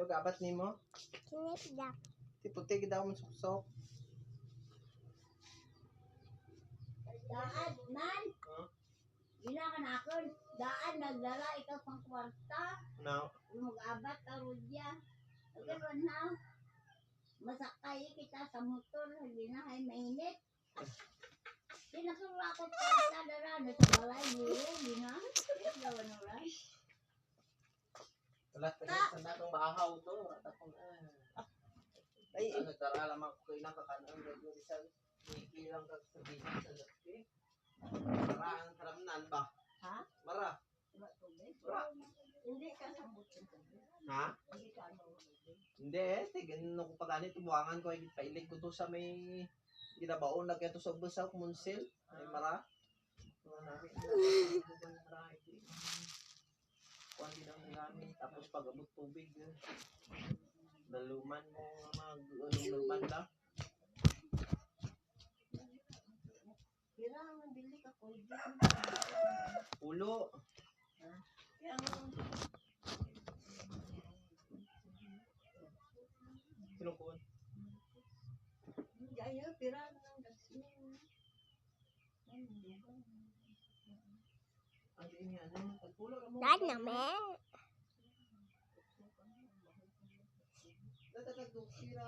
gabat nimo? Sinipda. Ti puti gid daw mo suksok. Daan, man. Huh? Gina ka na ako. Daan, nagdala ikaw pang kwarta. No. Mag-abat ka rodya. Gano'n na. Masakay kita sa motor. Hindi na ay mainit. Sinasura ko kwarta dara. Sa balay buo. Hindi na. Gawan na rin. Wala sa natong bahaw to. Ay, nagtara lamang ko inakakanang radio sa ilang ka sa bisan sa laki. Mara ang karamnan ba? Ha? Mara. Mara. Hindi ka sa motor. Ha? Hindi ka ano. Hindi, tignan ko pa ganito buwangan ko ay pailig ko to sa may ginabaon na kaya to sa busaw kumunsil. Ay mara. Kuan din ang gamit tapos pag abot tubig. Daluman mo luman lang. Kailangan mabili ka ko. Pulo. Kaya Sino kuan? Ayaw, pira ng gasin. Ang ini ano, pulo ra mo. Dad naman. Tatagog sira.